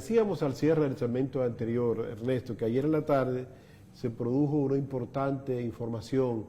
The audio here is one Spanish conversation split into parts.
decíamos al cierre del segmento anterior, Ernesto, que ayer en la tarde se produjo una importante información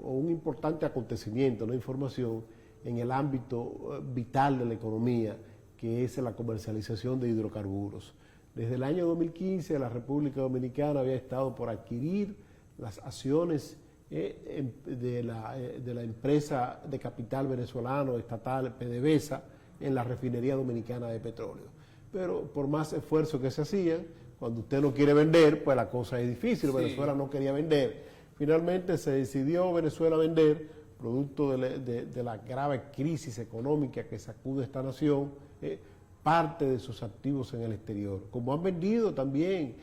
o un importante acontecimiento, una información en el ámbito vital de la economía, que es la comercialización de hidrocarburos. Desde el año 2015 la República Dominicana había estado por adquirir las acciones de la empresa de capital venezolano estatal PDVSA en la refinería dominicana de petróleo. Pero por más esfuerzo que se hacían, cuando usted no quiere vender, pues la cosa es difícil. Sí. Venezuela no quería vender. Finalmente se decidió Venezuela vender, producto de la grave crisis económica que sacude esta nación, parte de sus activos en el exterior. Como han vendido también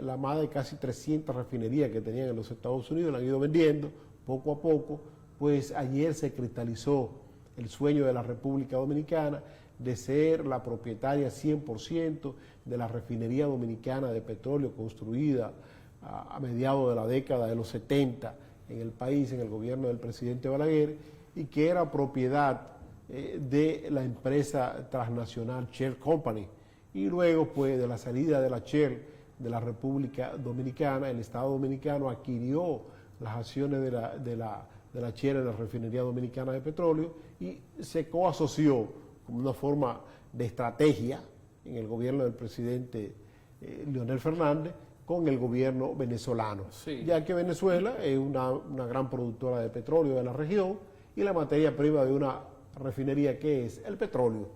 la más de casi 300 refinerías que tenían en los Estados Unidos, la han ido vendiendo poco a poco, pues ayer se cristalizó el sueño de la República Dominicana de ser la propietaria 100% de la refinería dominicana de petróleo construida a mediados de la década de los 70 en el país, en el gobierno del presidente Balaguer, y que era propiedad de la empresa transnacional Shell Company. Y luego, pues, de la salida de la Shell de la República Dominicana, el Estado Dominicano adquirió las acciones de la Shell en la refinería dominicana de petróleo y se coasoció como una forma de estrategia en el gobierno del presidente Leonel Fernández con el gobierno venezolano, sí. Ya que Venezuela es una gran productora de petróleo de la región y la materia prima de una refinería que es el petróleo.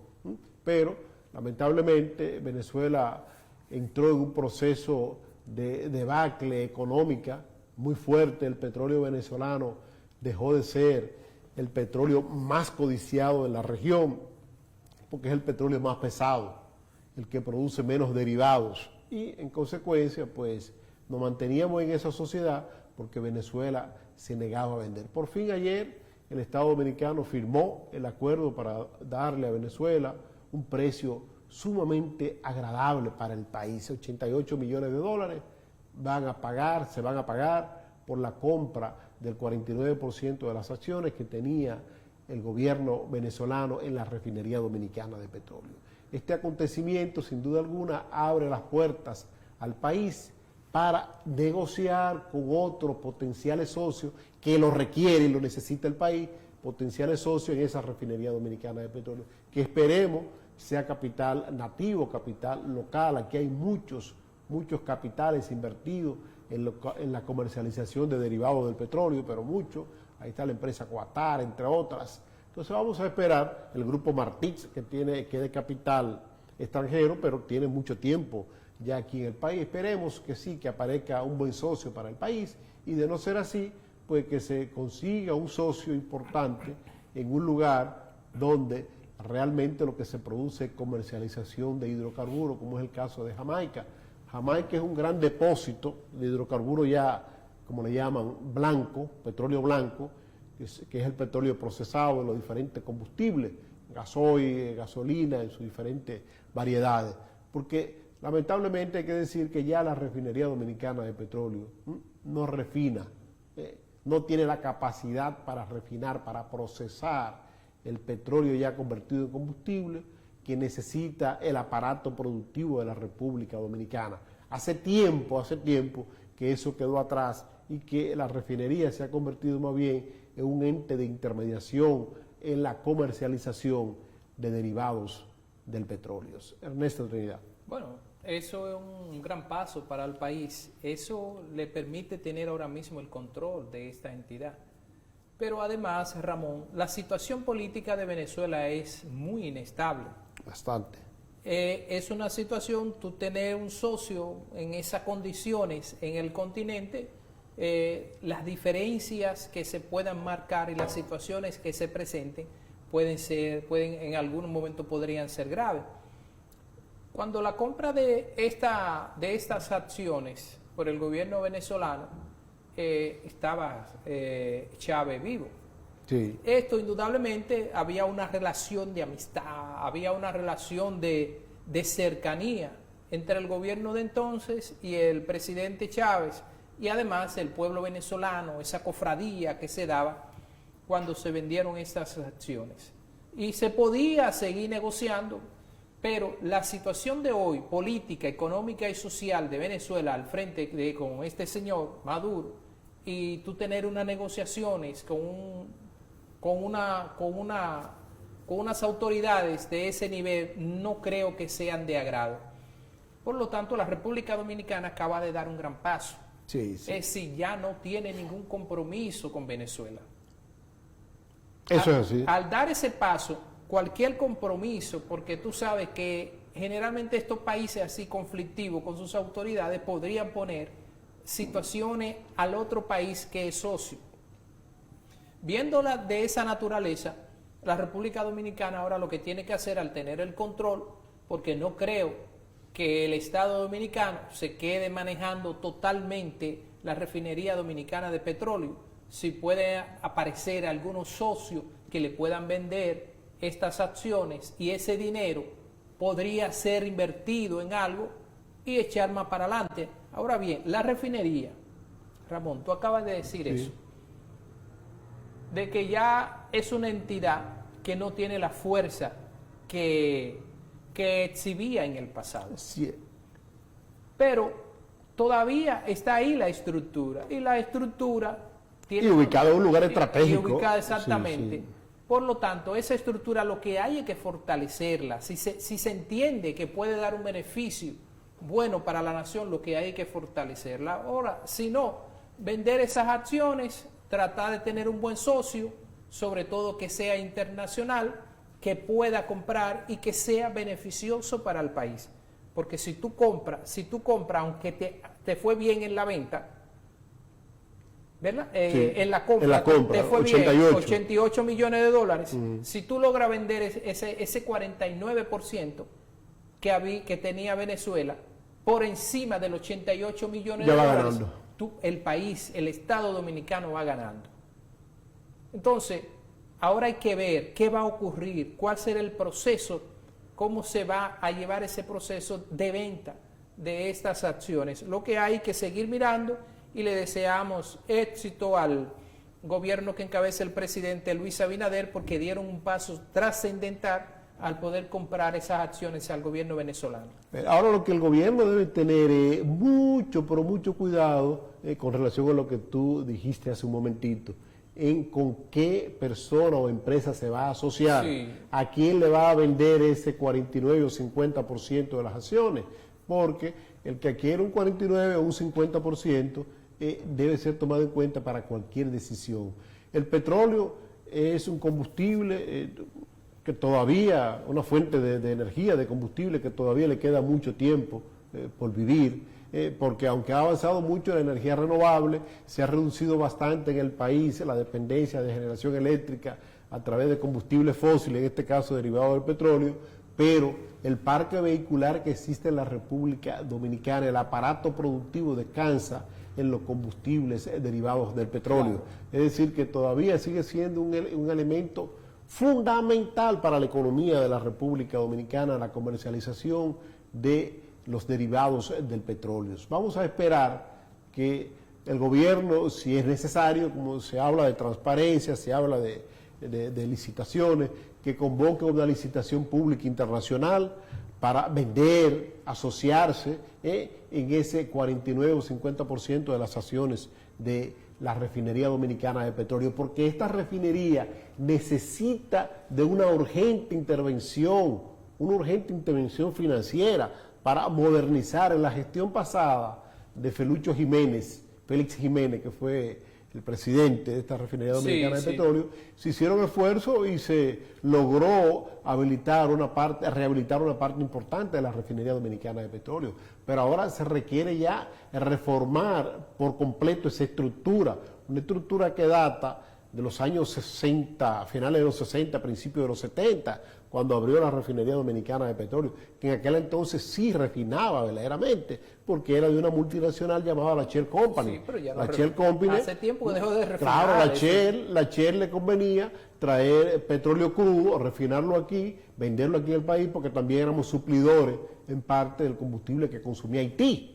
Pero lamentablemente Venezuela entró en un proceso de debacle económica muy fuerte. El petróleo venezolano dejó de ser el petróleo más codiciado de la región, porque es el petróleo más pesado, el que produce menos derivados, y en consecuencia pues nos manteníamos en esa sociedad porque Venezuela se negaba a vender. Por fin ayer el Estado Dominicano firmó el acuerdo para darle a Venezuela un precio sumamente agradable para el país. 88 millones de dólares se van a pagar por la compra del 49% de las acciones que tenía el gobierno venezolano en la refinería dominicana de petróleo. Este acontecimiento, sin duda alguna, abre las puertas al país para negociar con otros potenciales socios que lo requiere y lo necesita el país, potenciales socios en esa refinería dominicana de petróleo, que esperemos sea capital nativo, capital local. Aquí hay muchos capitales invertidos en la comercialización de derivados del petróleo, pero muchos. Ahí está la empresa Qatar, entre otras. Entonces vamos a esperar el grupo Martix, que es de capital extranjero, pero tiene mucho tiempo ya aquí en el país. Esperemos que sí, que aparezca un buen socio para el país, y de no ser así, pues que se consiga un socio importante en un lugar donde realmente lo que se produce es comercialización de hidrocarburos, como es el caso de Jamaica. Jamaica es un gran depósito de hidrocarburos ya, como le llaman, blanco, petróleo blanco, que es el petróleo procesado de los diferentes combustibles, gasoil, gasolina, en sus diferentes variedades. Porque lamentablemente hay que decir que ya la refinería dominicana de petróleo no refina, no tiene la capacidad para refinar, para procesar el petróleo ya convertido en combustible que necesita el aparato productivo de la República Dominicana. Hace tiempo que eso quedó atrás y que la refinería se ha convertido más bien en un ente de intermediación en la comercialización de derivados del petróleo. Ernesto Trinidad. Bueno, eso es un gran paso para el país. Eso le permite tener ahora mismo el control de esta entidad. Pero además, Ramón, la situación política de Venezuela es muy inestable. Bastante. Es una situación, tú tener un socio en esas condiciones en el continente, las diferencias que se puedan marcar y las situaciones que se presenten pueden en algún momento podrían ser graves. Cuando la compra de estas acciones por el gobierno venezolano, estaba Chávez vivo. Sí. Esto indudablemente había una relación de amistad, había una relación de cercanía entre el gobierno de entonces y el presidente Chávez, y además el pueblo venezolano, esa cofradía que se daba cuando se vendieron estas acciones. Y se podía seguir negociando, Pero la situación de hoy, política, económica y social de Venezuela al frente con este señor Maduro, y tú tener unas negociaciones con unas autoridades de ese nivel, no creo que sean de agrado. Por lo tanto, la República Dominicana acaba de dar un gran paso. Sí, sí. Es decir, ya no tiene ningún compromiso con Venezuela. Eso es así. Al dar ese paso, cualquier compromiso, porque tú sabes que generalmente estos países así conflictivos con sus autoridades podrían poner situaciones al otro país que es socio. Viéndola de esa naturaleza, la República Dominicana ahora lo que tiene que hacer al tener el control, porque no creo que el Estado Dominicano se quede manejando totalmente la refinería dominicana de petróleo, si puede aparecer algunos socios que le puedan vender estas acciones y ese dinero podría ser invertido en algo y echar más para adelante. Ahora bien, la refinería, Ramón, tú acabas de decir eso, de que ya es una entidad que no tiene la fuerza que exhibía en el pasado. Sí. Pero todavía está ahí la estructura, y la estructura tiene... Y ubicada en un lugar estratégico. Y ubicada exactamente. Sí, sí. Por lo tanto, esa estructura lo que hay es que fortalecerla. Si se entiende que puede dar un beneficio bueno para la nación, lo que hay es que fortalecerla. Ahora, si no, vender esas acciones, tratar de tener un buen socio, sobre todo que sea internacional, que pueda comprar y que sea beneficioso para el país. Porque si tú compras, aunque te fue bien en la venta, ¿verdad? Sí, en la compra te fue 88. bien, 88 millones de dólares. Si tú logras vender ese 49% que tenía Venezuela, por encima del 88 millones ya de va dólares, ganando. el país, el Estado Dominicano va ganando. Entonces, ahora hay que ver qué va a ocurrir, cuál será el proceso, cómo se va a llevar ese proceso de venta de estas acciones. Lo que hay que seguir mirando, y le deseamos éxito al gobierno que encabeza el presidente Luis Abinader, porque dieron un paso trascendental al poder comprar esas acciones al gobierno venezolano. Ahora lo que el gobierno debe tener es mucho, pero mucho cuidado con relación a lo que tú dijiste hace un momentito, en con qué persona o empresa se va a asociar, Sí. a quién le va a vender ese 49 o 50% de las acciones, porque el que adquiere un 49 o un 50% debe ser tomado en cuenta para cualquier decisión. El petróleo es un combustible que todavía, una fuente de energía, de combustible que todavía le queda mucho tiempo por vivir, porque aunque ha avanzado mucho la energía renovable, se ha reducido bastante en el país la dependencia de generación eléctrica a través de combustibles fósiles, en este caso derivados del petróleo, pero el parque vehicular que existe en la República Dominicana, el aparato productivo descansa en los combustibles derivados del petróleo. Es decir, que todavía sigue siendo un elemento fundamental para la economía de la República Dominicana, la comercialización de los derivados del petróleo. Vamos a esperar que el gobierno, si es necesario, como se habla de transparencia, se habla de licitaciones, que convoque una licitación pública internacional para vender, asociarse en ese 49 o 50% de las acciones de la refinería dominicana de petróleo, porque esta refinería necesita de una urgente intervención financiera para modernizar. En la gestión pasada de Félix Jiménez, que fue el presidente de esta refinería dominicana de petróleo, se hicieron esfuerzos y se logró rehabilitar una parte importante de la refinería dominicana de petróleo. Pero ahora se requiere ya reformar por completo esa estructura, una estructura que data de los años 60, finales de los 60, principios de los 70, cuando abrió la refinería dominicana de petróleo, que en aquel entonces sí refinaba verdaderamente, porque era de una multinacional llamada la Shell Company. Sí, pero ya la Shell Company, hace tiempo que dejó de refinar. Claro, la Shell le convenía traer petróleo crudo, refinarlo aquí, venderlo aquí en el país, porque también éramos suplidores en parte del combustible que consumía Haití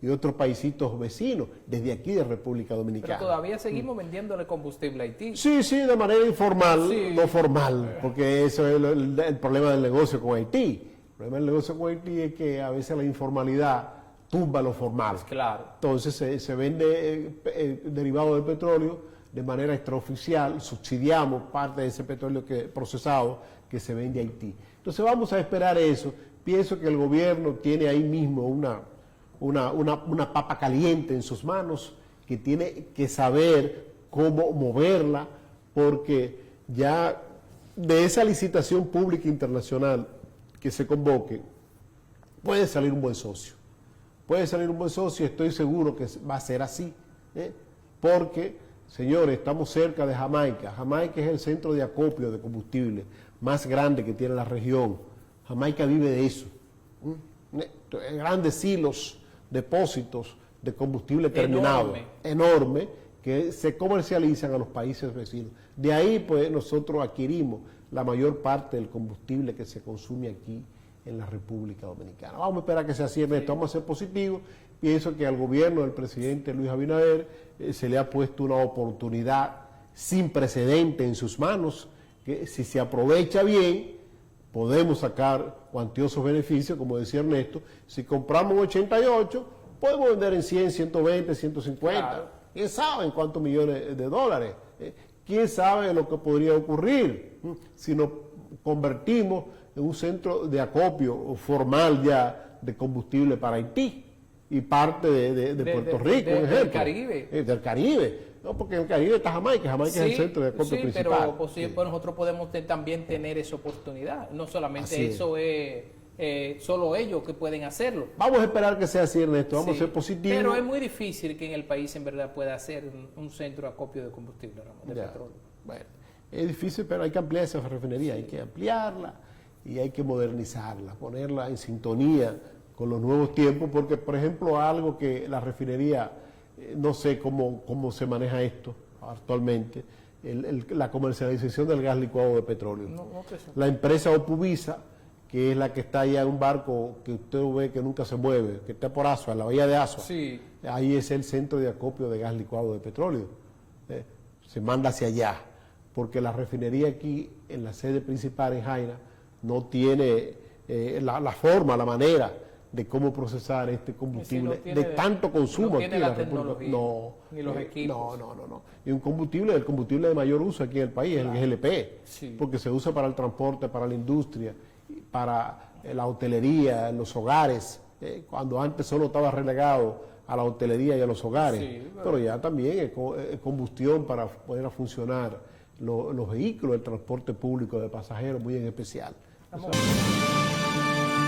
y otros paisitos vecinos, desde aquí de República Dominicana. Pero todavía seguimos vendiéndole combustible a Haití. Sí, de manera informal, Sí. no formal, porque eso es el problema del negocio con Haití. problema del negocio con Haití es que a veces la informalidad tumba lo formal. Claro. Entonces se vende derivado del petróleo de manera extraoficial, subsidiamos parte de ese petróleo procesado que se vende a Haití. Entonces vamos a esperar eso. Pienso que el gobierno tiene ahí mismo una papa caliente en sus manos, que tiene que saber cómo moverla, porque ya de esa licitación pública internacional que se convoque, puede salir un buen socio. Puede salir un buen socio, estoy seguro que va a ser así, porque, señores, estamos cerca de Jamaica. Jamaica es el centro de acopio de combustible más grande que tiene la región. Jamaica vive de eso. Grandes silos, depósitos de combustible terminado, enorme, que se comercializan a los países vecinos. De ahí, pues, nosotros adquirimos la mayor parte del combustible que se consume aquí en la República Dominicana. Vamos a esperar que se cierre esto, vamos a ser positivos. Pienso que al gobierno del presidente Luis Abinader se le ha puesto una oportunidad sin precedente en sus manos, que si se aprovecha bien, podemos sacar cuantiosos beneficios, como decía Ernesto. Si compramos en 88, podemos vender en 100, 120, 150. Claro. ¿Quién sabe en cuántos millones de dólares? ¿Quién sabe lo que podría ocurrir si nos convertimos en un centro de acopio formal ya de combustible para Haití y parte de Puerto Rico, un ejemplo? Del Caribe. Del Caribe. No, porque en el Caribe está Jamaica, Jamaica sí, es el centro de acopio principal. Pero pues, sí, pues nosotros podemos también tener esa oportunidad. No solamente así eso es solo ellos que pueden hacerlo. Vamos a esperar que sea así, Ernesto, vamos a ser positivos. Pero es muy difícil que en el país en verdad pueda hacer un centro de acopio de combustible, de petróleo. Bueno, es difícil, pero hay que ampliar esa refinería, hay que ampliarla y hay que modernizarla, ponerla en sintonía con los nuevos tiempos, porque, por ejemplo, algo que la refinería, no sé cómo se maneja esto actualmente, la comercialización del gas licuado de petróleo. La empresa Opuvisa, que es la que está allá en un barco que usted ve que nunca se mueve, que está por Asua, en la bahía de Asua, ahí es el centro de acopio de gas licuado de petróleo. Se manda hacia allá, porque la refinería aquí, en la sede principal en Jaina, no tiene la forma, la manera de cómo procesar este combustible de tanto consumo. No tiene la tecnología, ni los equipos. No. Y el combustible de mayor uso aquí en el país es el GLP, porque se usa para el transporte, para la industria, para la hotelería, en los hogares, cuando antes solo estaba relegado a la hotelería y a los hogares, pero ya también es combustión para poder funcionar los vehículos, el transporte público de pasajeros, muy en especial.